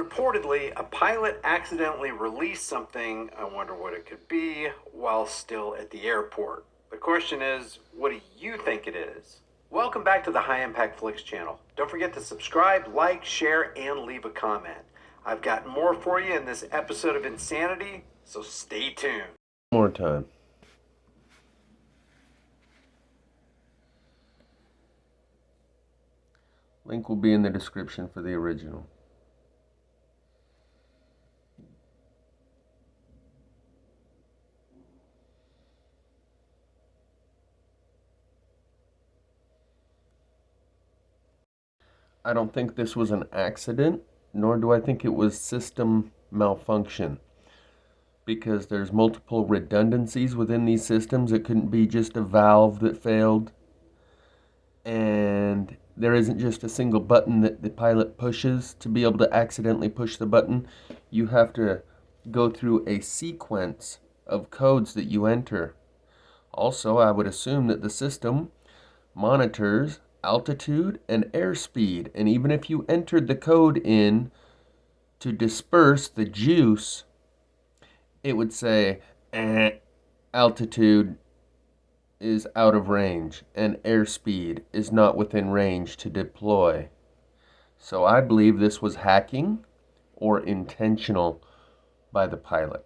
Reportedly, a pilot accidentally released something, I wonder what it could be, while still at the airport. The question is, what do you think it is? Welcome back to the High Impact Flicks channel. Don't forget to subscribe, like, share, and leave a comment. I've got more for you in this episode of Insanity, so stay tuned. More time. Link will be in the description for the original. I don't think this was an accident, nor do I think it was system malfunction, because there's multiple redundancies within these systems. It couldn't be just a valve that failed, and there isn't just a single button that the pilot pushes to be able to accidentally push the button. You have to go through a sequence of codes that you enter. Also, I would assume that the system monitors altitude and airspeed, and even if you entered the code in to disperse the juice, it would say altitude is out of range and airspeed is not within range to deploy. So I believe this was hacking or intentional by the pilot.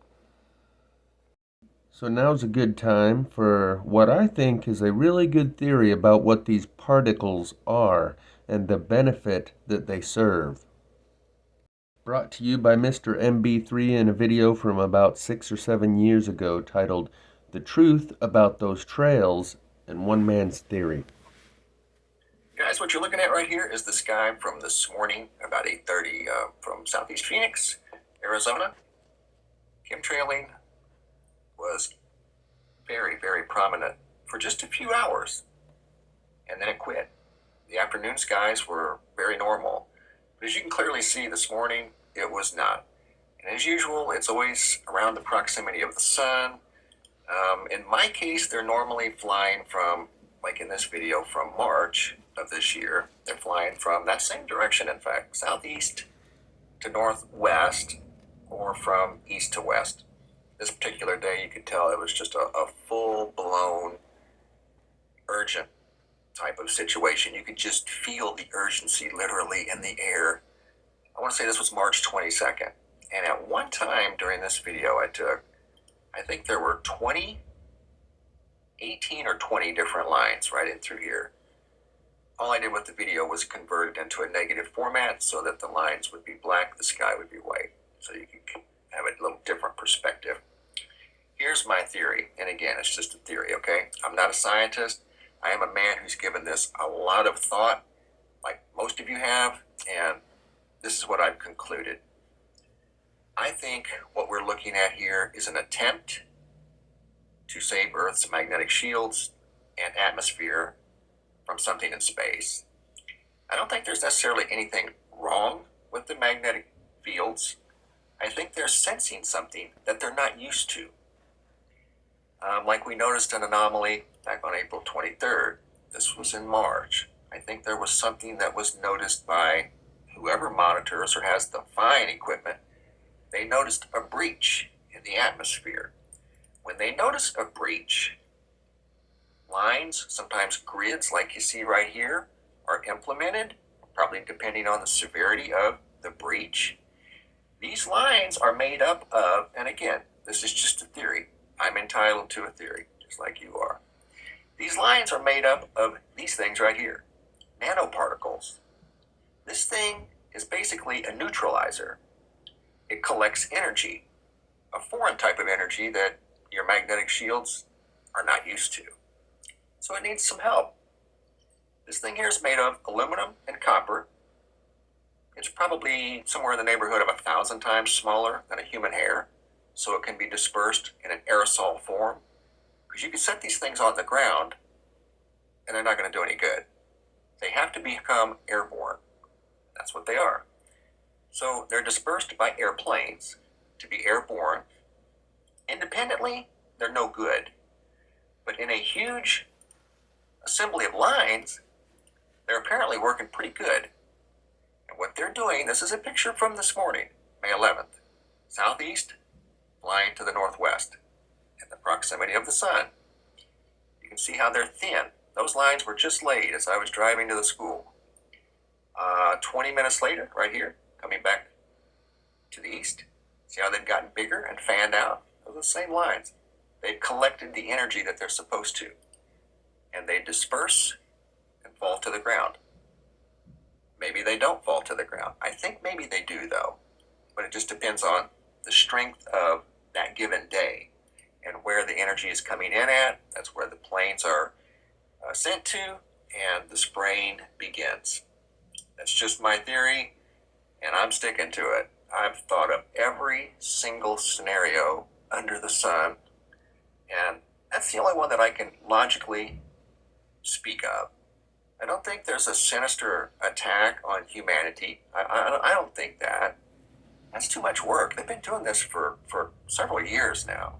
So now's a good time for what I think is a really good theory about what these particles are and the benefit that they serve. Brought to you by Mr. MB3 in a video from about 6 or 7 years ago titled The Truth About Those Trails and One Man's Theory. Guys, what you're looking at right here is the sky from this morning, about 8:30 from southeast Phoenix, Arizona. Chemtrailing was very, very prominent for just a few hours, and then it quit. The afternoon skies were very normal, but as you can clearly see this morning, it was not. And as usual, it's always around the proximity of the sun. In my case, they're normally flying from, like in this video, from March of this year. They're flying from that same direction, in fact, southeast to northwest, or from east to west. This particular day, you could tell it was just a full-blown, urgent type of situation. You could just feel the urgency literally in the air. I want to say this was March 22nd. And at one time during this video I took, I think there were 18 or 20 different lines right in through here. All I did with the video was convert it into a negative format so that the lines would be black, the sky would be white. So you could have a little different perspective. Here's my theory, and again, it's just a theory, okay? I'm not a scientist. I am a man who's given this a lot of thought, like most of you have, and this is what I've concluded. I think what we're looking at here is an attempt to save Earth's magnetic shields and atmosphere from something in space. I don't think there's necessarily anything wrong with the magnetic fields. I think they're sensing something that they're not used to. Like we noticed an anomaly back on April 23rd. This was in March. I think there was something that was noticed by whoever monitors or has the fine equipment. They noticed a breach in the atmosphere. When they notice a breach, lines, sometimes grids like you see right here, are implemented, probably depending on the severity of the breach. These lines are made up of, and again, this is just a theory. I'm entitled to a theory, just like you are. These lines are made up of these things right here, nanoparticles. This thing is basically a neutralizer. It collects energy, a foreign type of energy that your magnetic shields are not used to. So it needs some help. This thing here is made of aluminum and copper. It's probably somewhere in the neighborhood of 1,000 times smaller than a human hair, so it can be dispersed in an aerosol form. Because you can set these things on the ground, and they're not going to do any good. They have to become airborne. That's what they are. So they're dispersed by airplanes to be airborne. Independently, they're no good. But in a huge assembly of lines, they're apparently working pretty good. And what they're doing, this is a picture from this morning, May 11th. Southeast flying to the northwest in the proximity of the sun. You can see how they're thin. Those lines were just laid as I was driving to the school. 20 minutes later, right here, coming back to the east. See how they've gotten bigger and fanned out? Those are the same lines. They've collected the energy that they're supposed to. And they disperse and fall to the ground. Maybe they don't fall to the ground. I think maybe they do, though. But it just depends on the strength of that given day and where the energy is coming in at. That's where the planes are sent to, and the spraying begins. That's just my theory, and I'm sticking to it. I've thought of every single scenario under the sun, and that's the only one that I can logically speak of. I don't think there's a sinister attack on humanity. I don't think that. That's too much work. They've been doing this for several years now.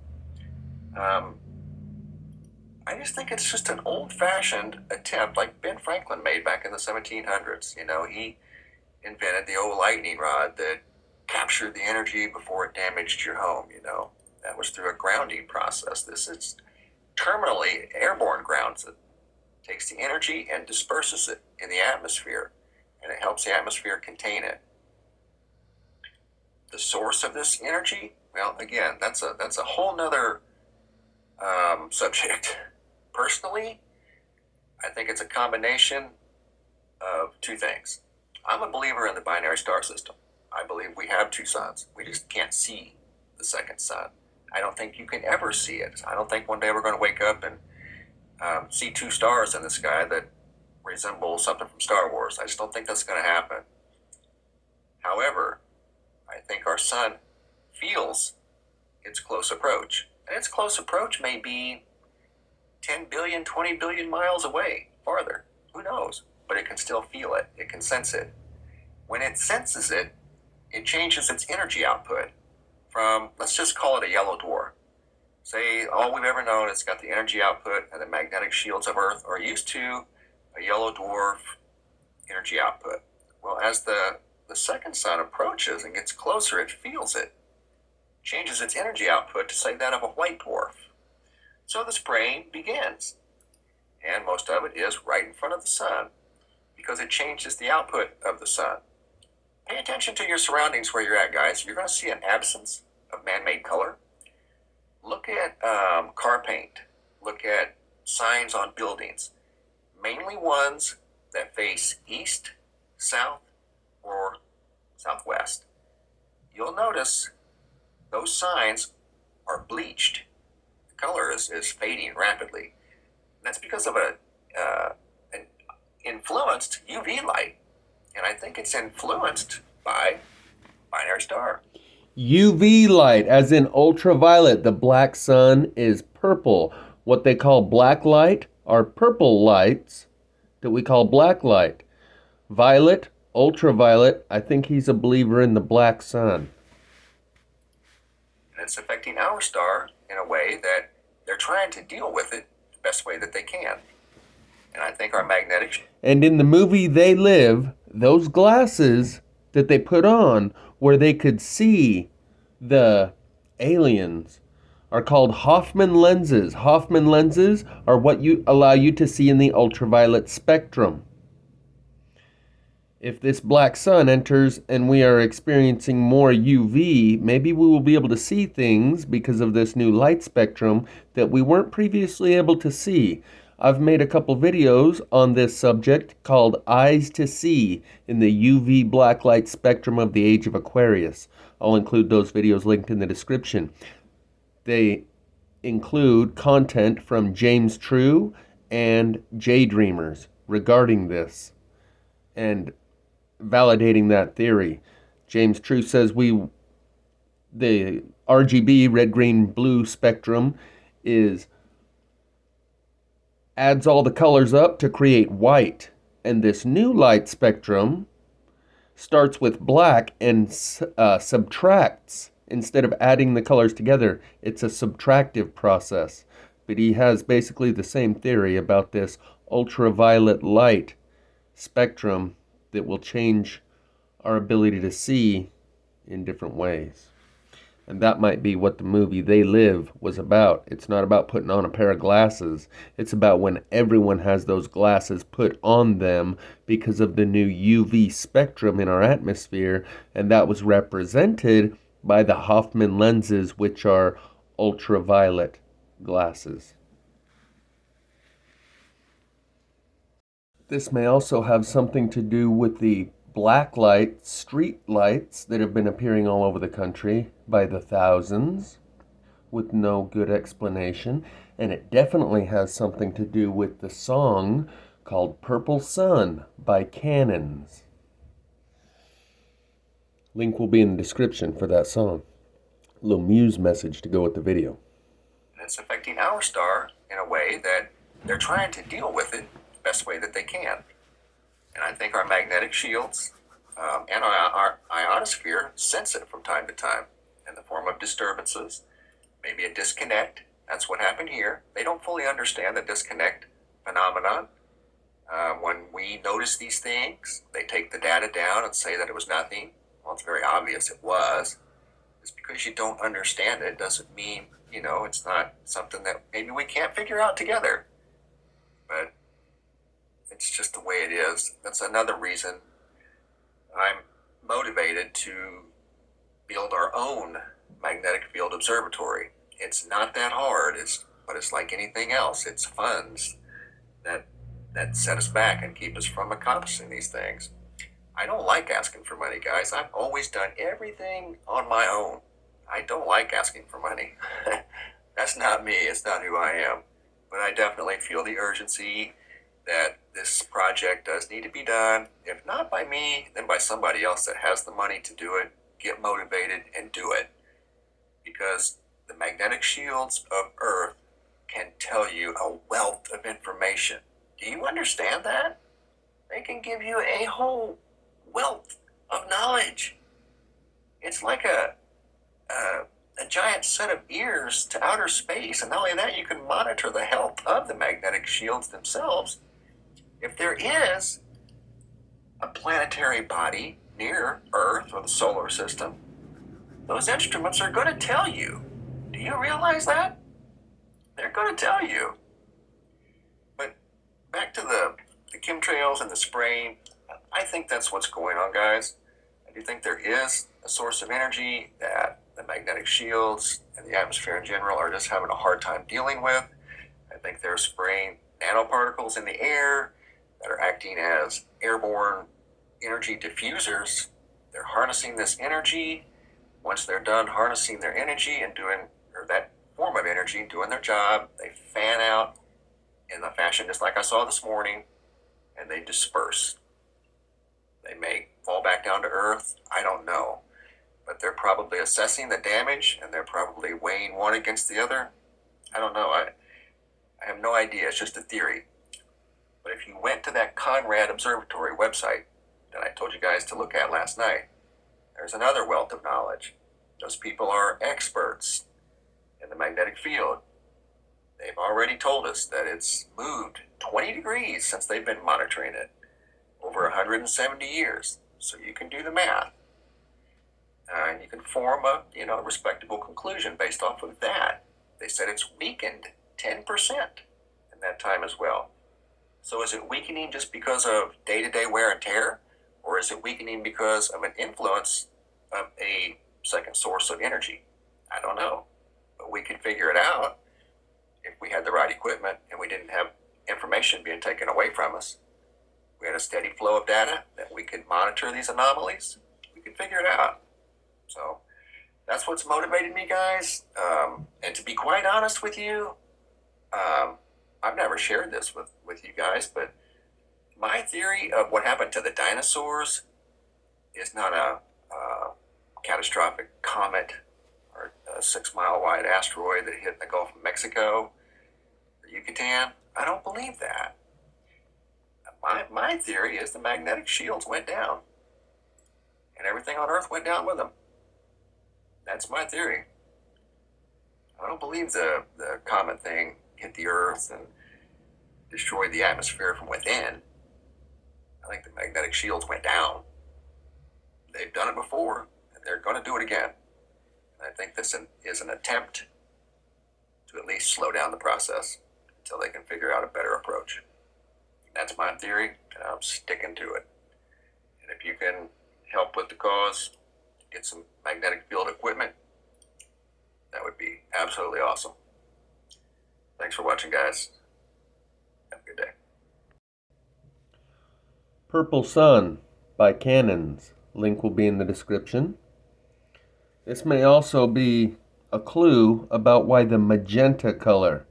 I just think it's just an old-fashioned attempt like Ben Franklin made back in the 1700s. You know, he invented the old lightning rod that captured the energy before it damaged your home, you know. That was through a grounding process. This is terminally airborne grounds. It takes the energy and disperses it in the atmosphere, and it helps the atmosphere contain it. The source of this energy, well, again, that's a whole nother subject. Personally, I think it's a combination of two things. I'm a believer in the binary star system. I believe we have two suns. We just can't see the second sun. I don't think you can ever see it. I don't think one day we're going to wake up and see two stars in the sky that resemble something from Star Wars. I just don't think that's going to happen. However, I think our sun feels its close approach. And its close approach may be 10 billion, 20 billion miles away, farther. Who knows? But it can still feel it. It can sense it. When it senses it, it changes its energy output from, let's just call it a yellow dwarf. Say all we've ever known, it's got the energy output and the magnetic shields of Earth are used to a yellow dwarf energy output. Well, as the second sun approaches and gets closer, it feels it, changes its energy output to say that of a white dwarf. So the spraying begins, and most of it is right in front of the sun because it changes the output of the sun. Pay attention to your surroundings where you're at, guys. You're going to see an absence of man-made color. Look at car paint. Look at signs on buildings, mainly ones that face east, south, or southwest. You'll notice those signs are bleached. The color is fading rapidly. That's because of an influenced UV light. And I think it's influenced by binary star. UV light, as in ultraviolet. The black sun is purple. What they call black light are purple lights that we call black light. Violet, ultraviolet, I think he's a believer in the black sun. And it's affecting our star in a way that they're trying to deal with it the best way that they can. And I think our magnetic... And in the movie They Live, those glasses that they put on where they could see the aliens are called Hoffman Lenses. Hoffman Lenses are what allow you to see in the ultraviolet spectrum. If this black sun enters and we are experiencing more UV, maybe we will be able to see things because of this new light spectrum that we weren't previously able to see. I've made a couple videos on this subject called Eyes to See in the UV black light spectrum of the age of Aquarius. I'll include those videos linked in the description. They include content from James True and J-Dreamers regarding this and validating that theory. James True says the RGB, red, green, blue spectrum adds all the colors up to create white. And this new light spectrum starts with black and subtracts. Instead of adding the colors together, it's a subtractive process. But he has basically the same theory about this ultraviolet light spectrum that will change our ability to see in different ways. And that might be what the movie They Live was about. It's not about putting on a pair of glasses. It's about when everyone has those glasses put on them because of the new UV spectrum in our atmosphere. And that was represented by the Hoffman lenses, which are ultraviolet glasses. This may also have something to do with the black light street lights that have been appearing all over the country by the thousands with no good explanation. And it definitely has something to do with the song called Purple Sun by Cannons. Link will be in the description for that song. A little Muse message to go with the video. It's affecting our star in a way that they're trying to deal with it the best way that they can. And I think our magnetic shields and our ionosphere sense it from time to time in the form of disturbances, maybe a disconnect. That's what happened here. They don't fully understand the disconnect phenomenon. When we notice these things, they take the data down and say that it was nothing. Well, it's very obvious it was. Just because you don't understand it doesn't mean, it's not something that maybe we can't figure out together. But it's just the way it is. That's another reason I'm motivated to build our own magnetic field observatory. It's not that hard, but it's like anything else. It's funds that set us back and keep us from accomplishing these things. I don't like asking for money, guys. I've always done everything on my own. I don't like asking for money. That's not me. It's not who I am. But I definitely feel the urgency that this project does need to be done. If not by me, then by somebody else that has the money to do it. Get motivated and do it. Because the magnetic shields of Earth can tell you a wealth of information. Do you understand that? They can give you a whole wealth of knowledge. It's like a giant set of ears to outer space. And not only that, you can monitor the health of the magnetic shields themselves. If there is a planetary body near Earth or the solar system, those instruments are going to tell you. Do you realize that? They're going to tell you. But back to the chemtrails and the spraying, I think that's what's going on, guys. I do think there is a source of energy that the magnetic shields and the atmosphere in general are just having a hard time dealing with. I think they're spraying nanoparticles in the air that are acting as airborne energy diffusers. They're harnessing this energy. Once they're done harnessing their energy and that form of energy, doing their job, they fan out in a fashion just like I saw this morning, and they disperse. They may fall back down to Earth. I don't know. But they're probably assessing the damage, and they're probably weighing one against the other. I don't know. I have no idea. It's just a theory. But if you went to that Conrad Observatory website that I told you guys to look at last night, there's another wealth of knowledge. Those people are experts in the magnetic field. They've already told us that it's moved 20 degrees since they've been monitoring it, over 170 years. So you can do the math. And you can form a respectable conclusion based off of that. They said it's weakened 10% in that time as well. So is it weakening just because of day-to-day wear and tear? Or is it weakening because of an influence of a second source of energy? I don't know. But we could figure it out if we had the right equipment and we didn't have information being taken away from us. We had a steady flow of data that we could monitor these anomalies. We could figure it out. So that's what's motivated me, guys. And to be quite honest with you, I've never shared this with you guys, but my theory of what happened to the dinosaurs is not a catastrophic comet or a 6-mile wide asteroid that hit the Gulf of Mexico or Yucatan. I don't believe that. My theory is the magnetic shields went down and everything on Earth went down with them. That's my theory. I don't believe the comet thing hit the Earth and destroyed the atmosphere from within. I think the magnetic shields went down. they've done it before, and they're going to do it again. And I think this is an attempt to at least slow down the process until they can figure out a better approach. That's my theory, and I'm sticking to it. And if you can help with the cause, get some magnetic field equipment, that would be absolutely awesome. Thanks for watching, guys. Have a good day. Purple Sun by Cannons. Link will be in the description. This may also be a clue about why the magenta color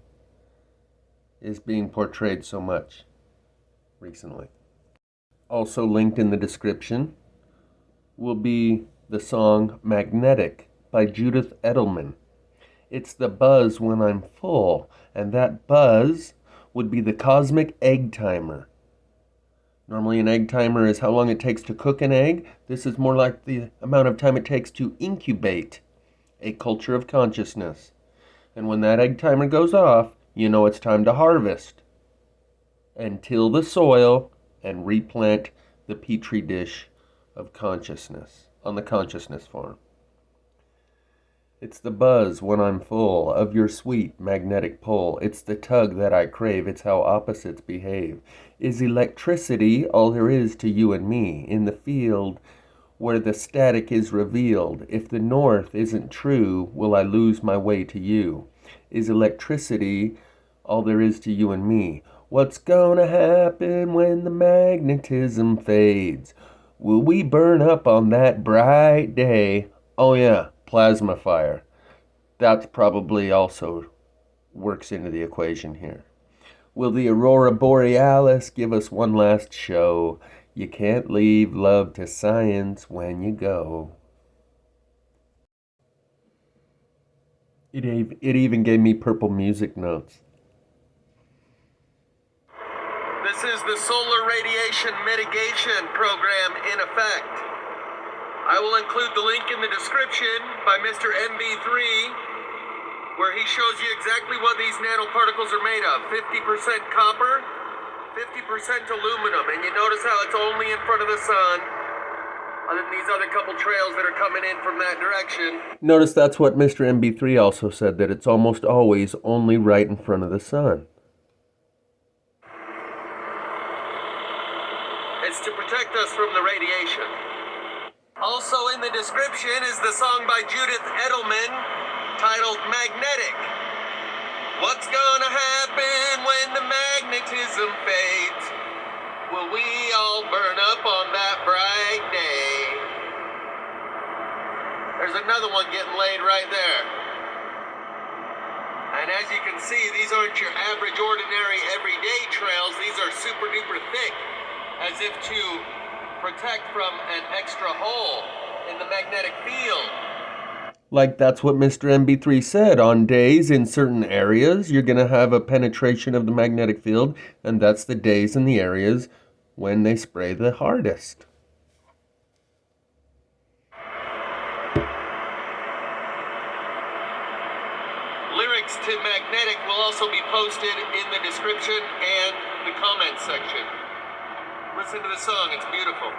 is being portrayed so much recently. Also linked in the description will be the song Magnetic by Judith Edelman. It's the buzz when I'm full, and that buzz would be the cosmic egg timer. Normally an egg timer is how long it takes to cook an egg. This is more like the amount of time it takes to incubate a culture of consciousness. And when that egg timer goes off, you know it's time to harvest and till the soil and replant the petri dish of consciousness on the consciousness farm. It's the buzz when I'm full of your sweet magnetic pull. It's the tug that I crave. It's how opposites behave. Is electricity all there is to you and me in the field where the static is revealed? If the north isn't true, will I lose my way to you? Is electricity all there is to you and me? What's gonna happen when the magnetism fades? Will we burn up on that bright day? Oh yeah, plasma fire. That probably also works into the equation here. Will the aurora borealis give us one last show? You can't leave love to science when you go. It even gave me purple music notes. This is the solar radiation mitigation program in effect. I will include the link in the description by Mr. MB3, where he shows you exactly what these nanoparticles are made of. 50% copper, 50% aluminum, and you notice how it's only in front of the sun, other than these other couple trails that are coming in from that direction. Notice that's what Mr. MB3 also said, that it's almost always only right in front of the sun. It's to protect us from the radiation. Also in the description is the song by Judith Edelman titled Magnetic. What's gonna happen when the magnetism fades? Will we all burn up on that bright day? There's another one getting laid right there. And as you can see, these aren't your average, ordinary, everyday trails. These are super duper thick, as if to protect from an extra hole in the magnetic field. Like that's what Mr. MB3 said. On days in certain areas, you're going to have a penetration of the magnetic field, and that's the days and the areas when they spray the hardest. Lyrics to Magnetic will also be posted in the description and the comments section. Listen to the song, it's beautiful.